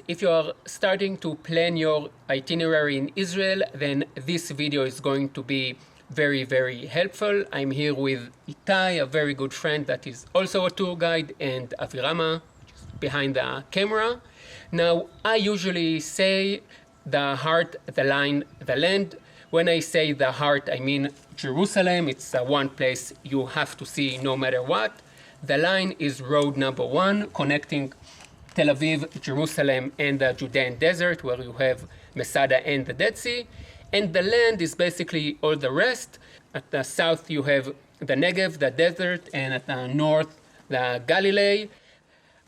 If you are starting to plan your itinerary in Israel, then this video is going to be very, very helpful. I'm here with Itay, a very good friend that is also a tour guide, and Avirama, which is behind the camera. Now, I usually say the heart, the line, the land. When I say the heart, I mean Jerusalem. It's one place you have to see no matter what. The line is road number 1, connecting Tel Aviv, Jerusalem, and the Judean desert, where you have Masada and the Dead Sea. And the land is basically all the rest. At the south, you have the Negev, the desert, and at the north, the Galilee.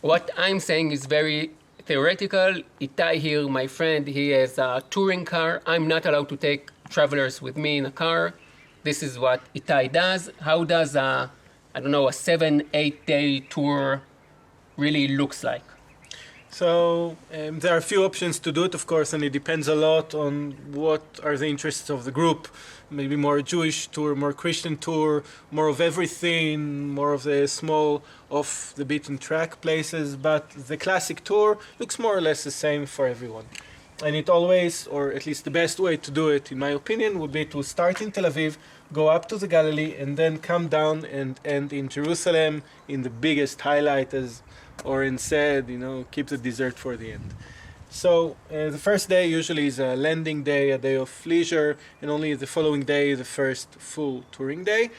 What I'm saying is very theoretical. Itay here, my friend, he has a touring car. I'm not allowed to take travelers with me in a car. This is what Itay does. How does a 7-8 day tour really looks like? So there are a few options to do it, of course, and it depends a lot on what are the interests of the group. Maybe more Jewish tour, more Christian tour, more of everything, more of the small off the beaten track places. But the classic tour looks more or less the same for everyone. And it always, or at least the best way to do it, in my opinion, would be to start in Tel Aviv, go up to the Galilee, and then come down and end in Jerusalem in the biggest highlight, as Oren said, keep the dessert for the end. So the first day usually is a landing day, a day of leisure, and only the following day, the first full touring day.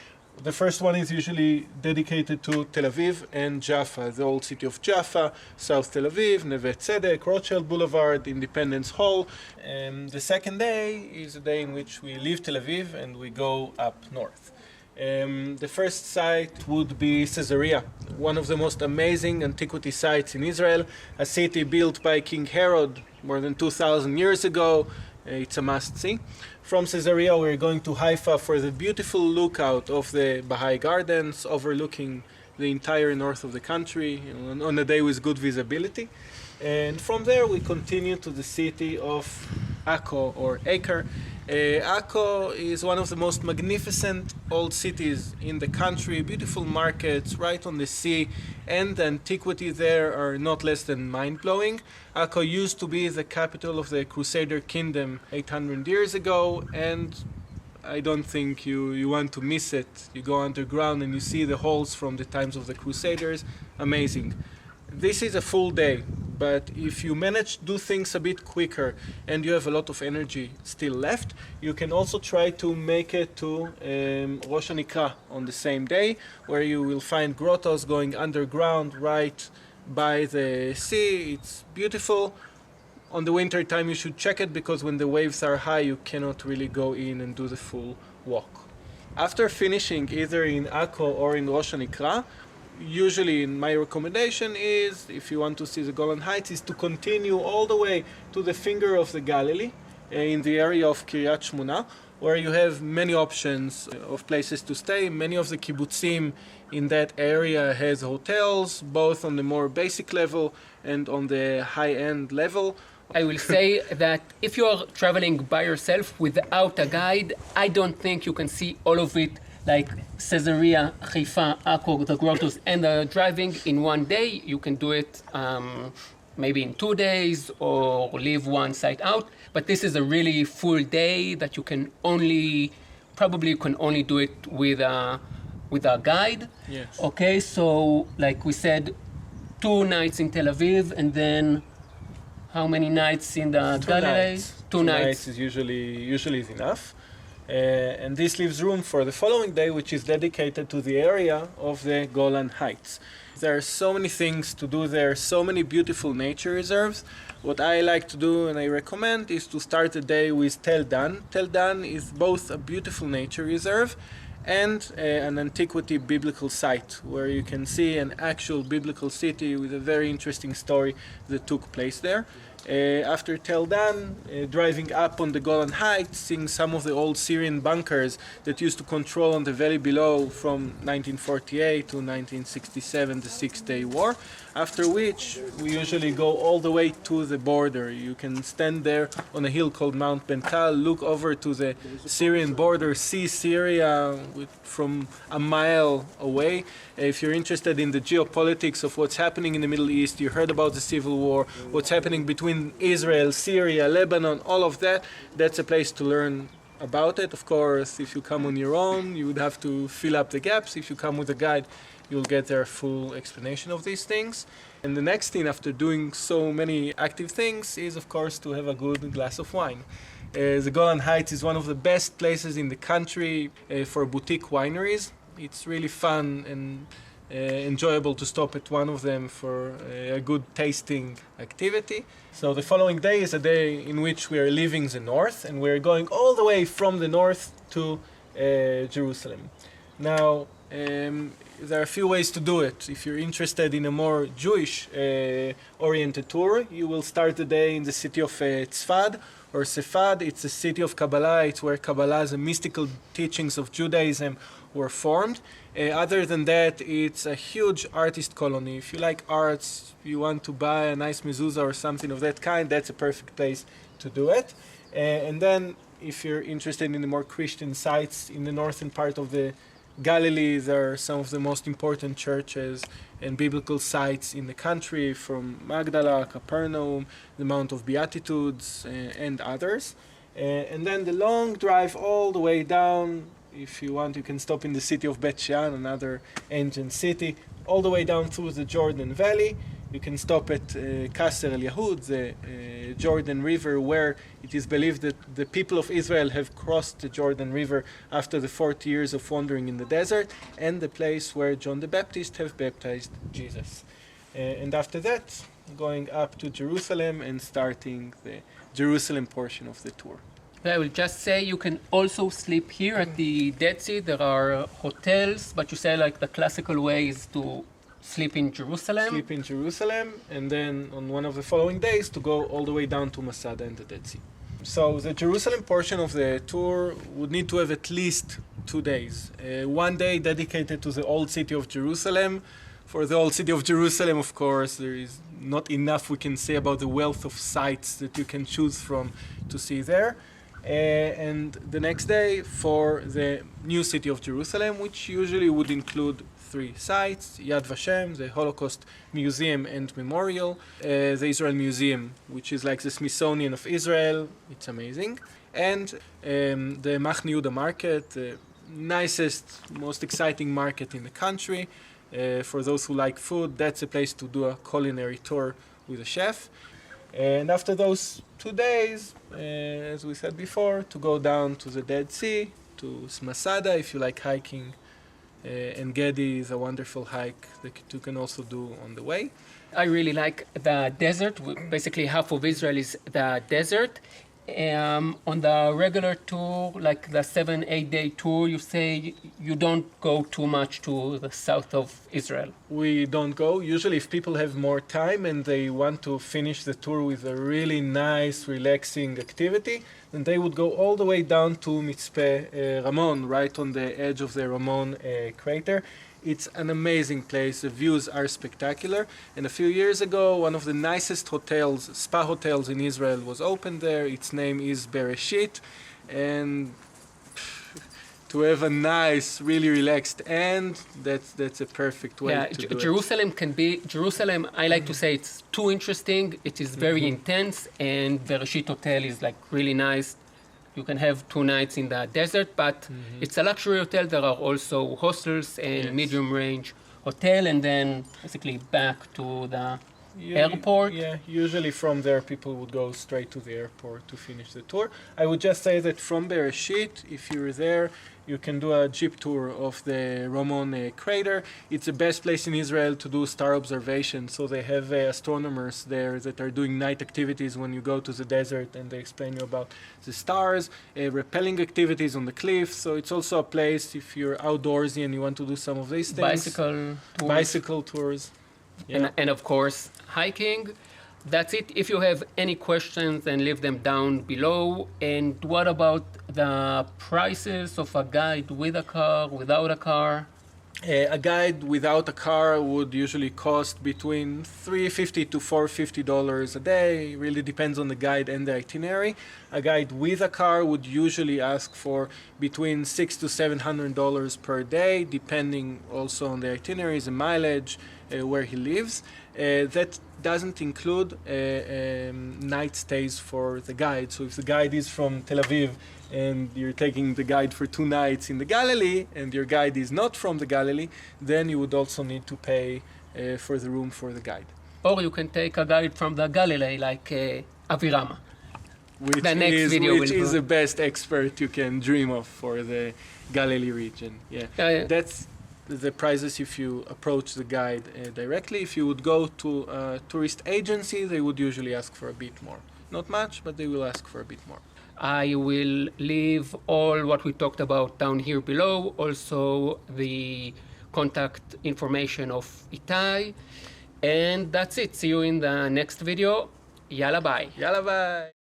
The first one is usually dedicated to Tel Aviv and Jaffa, the old city of Jaffa, South Tel Aviv, Neve Tzedek, Rothschild Boulevard, Independence Hall. The second day is a day in which we leave Tel Aviv and we go up north. The first site would be Caesarea, one of the most amazing antiquity sites in Israel, a city built by King Herod more than 2,000 years ago. It's a must-see. From Caesarea, we're going to Haifa for the beautiful lookout of the Baha'i Gardens, overlooking the entire north of the country on a day with good visibility. And from there, we continue to the city of Akko, or Acre. Akko is one of the most magnificent old cities in the country, beautiful markets right on the sea, and the antiquity there are not less than mind-blowing. Akko used to be the capital of the Crusader kingdom 800 years ago, and I don't think you want to miss it. You go underground and you see the halls from the times of the Crusaders. Amazing. This is a full day, but if you manage to do things a bit quicker and you have a lot of energy still left, you can also try to make it to Rosh Hanikra on the same day, where you will find grottos going underground right by the sea. It's beautiful. On the winter time you should check it, because when the waves are high you cannot really go in and do the full walk. After finishing either in Akko or in Rosh Hanikra, usually my recommendation is, if you want to see the Golan Heights, is to continue all the way to the finger of the Galilee in the area of Kiryat Shmona, where you have many options of places to stay. Many of the kibbutzim in that area has hotels, both on the more basic level and on the high-end level. I will say that if you are traveling by yourself without a guide, I don't think you can see all of it, like Caesarea, Haifa, Akko, the grottos, and the driving in one day. You can do it maybe in 2 days or leave one site out. But this is a really full day that you can only do it with a guide. Yes. Okay, so like we said, 2 nights in Tel Aviv, and then how many nights in the Galilee? Two nights is usually is enough. And this leaves room for the following day, which is dedicated to the area of the Golan Heights. There are so many things to do there, so many beautiful nature reserves. What I like to do and I recommend is to start the day with Tel Dan. Tel Dan is both a beautiful nature reserve and an antiquity biblical site, where you can see an actual biblical city with a very interesting story that took place there. After Tel Dan, driving up on the Golan Heights, seeing some of the old Syrian bunkers that used to control on the valley below from 1948 to 1967, the Six-Day War. after which we usually go all the way to the border. You can stand there on a hill called Mount Bental, look over to the Syrian border, see Syria from a mile away. If you're interested in the geopolitics of what's happening in the Middle East, you heard about the civil war, what's happening between Israel, Syria, Lebanon, all of that, that's a place to learn about it. Of course, if you come on your own, you would have to fill up the gaps. If you come with a guide, you'll get their full explanation of these things. And the next thing after doing so many active things is, of course, to have a good glass of wine. The Golan Heights is one of the best places in the country for boutique wineries. It's really fun and enjoyable to stop at one of them for a good tasting activity. So the following day is a day in which we are leaving the north, and we're going all the way from the north to Jerusalem. Now, there are a few ways to do it. If you're interested in a more Jewish oriented tour, you will start the day in the city of Tzfad or Sefad. It's a city of Kabbalah. It's where Kabbalah, the mystical teachings of Judaism, were formed. Other than that, it's a huge artist colony. If you like arts, you want to buy a nice mezuzah or something of that kind, that's a perfect place to do it. And then if you're interested in the more Christian sites in the northern part of the Galilee, there are some of the most important churches and biblical sites in the country, from Magdala, Capernaum, the Mount of Beatitudes, and others. And then the long drive all the way down. If you want, you can stop in the city of Bet Shean, another ancient city, all the way down through the Jordan Valley. You can stop at Qasr el-Yahud, the Jordan River, where it is believed that the people of Israel have crossed the Jordan River after the 40 years of wandering in the desert, and the place where John the Baptist have baptized Jesus. And after that, going up to Jerusalem and starting the Jerusalem portion of the tour. I will just say you can also sleep here at the Dead Sea. There are hotels, but you say like the classical way is to sleep in Jerusalem. Sleep in Jerusalem, and then on one of the following days to go all the way down to Masada and the Dead Sea. So the Jerusalem portion of the tour would need to have at least 2 days. One day dedicated to the old city of Jerusalem. For the old city of Jerusalem, of course, there is not enough we can say about the wealth of sites that you can choose from to see there. And the next day for the new city of Jerusalem, which usually would include 3 sites: Yad Vashem, the Holocaust Museum and Memorial, the Israel Museum, which is like the Smithsonian of Israel, it's amazing, and the Machne Yehuda market, the nicest, most exciting market in the country. For those who like food, that's a place to do a culinary tour with a chef. And after those 2 days, as we said before, to go down to the Dead Sea, to Masada if you like hiking, and Gedi is a wonderful hike that you can also do on the way. I really like the desert. Basically, half of Israel is the desert. On the regular tour, like the 7-8 day tour, you say you don't go too much to the south of Israel. We don't go. Usually if people have more time and they want to finish the tour with a really nice, relaxing activity, then they would go all the way down to Mitzpe, Ramon, right on the edge of the Ramon crater. It's an amazing place. The views are spectacular. And a few years ago, one of the nicest hotels, spa hotels in Israel, was opened there. Its name is Bereshit. And to have a nice, really relaxed end, that's a perfect way to do Jerusalem can be, Jerusalem, I like to say it's too interesting. It is very intense. And Bereshit Hotel is like really nice. You can have 2 nights in the desert, but it's a luxury hotel. There are also hostels and medium-range hotel, and then basically back to the airport. Usually from there people would go straight to the airport to finish the tour. I would just say that from Bereshit, if you're there, you can do a jeep tour of the Ramon crater. It's the best place in Israel to do star observation. So they have astronomers there that are doing night activities when you go to the desert, and they explain you about the stars, rappelling activities on the cliff. So it's also a place if you're outdoorsy and you want to do some of these things. Bicycle tours. Yeah. And of course, hiking. That's it. If you have any questions, then leave them down below. And what about the prices of a guide with a car, without a car? A guide without a car would usually cost between $350 to $450 a day. It really depends on the guide and the itinerary. A guide with a car would usually ask for between $600 to $700 per day, depending also on the itineraries and mileage, where he lives. That doesn't include night stays for the guide. So if the guide is from Tel Aviv and you're taking the guide for 2 nights in the Galilee, and your guide is not from the Galilee, then you would also need to pay for the room for the guide. Or you can take a guide from the Galilee, like Avirama. Which is the best expert you can dream of for the Galilee region. Yeah. That's the prices if you approach the guide directly. If you would go to a tourist agency, they would usually ask for a bit more. Not much, but they will ask for a bit more. I will leave all what we talked about down here below, also the contact information of Itay. And that's it. See you in the next video. Yalla bye. Yalla bye.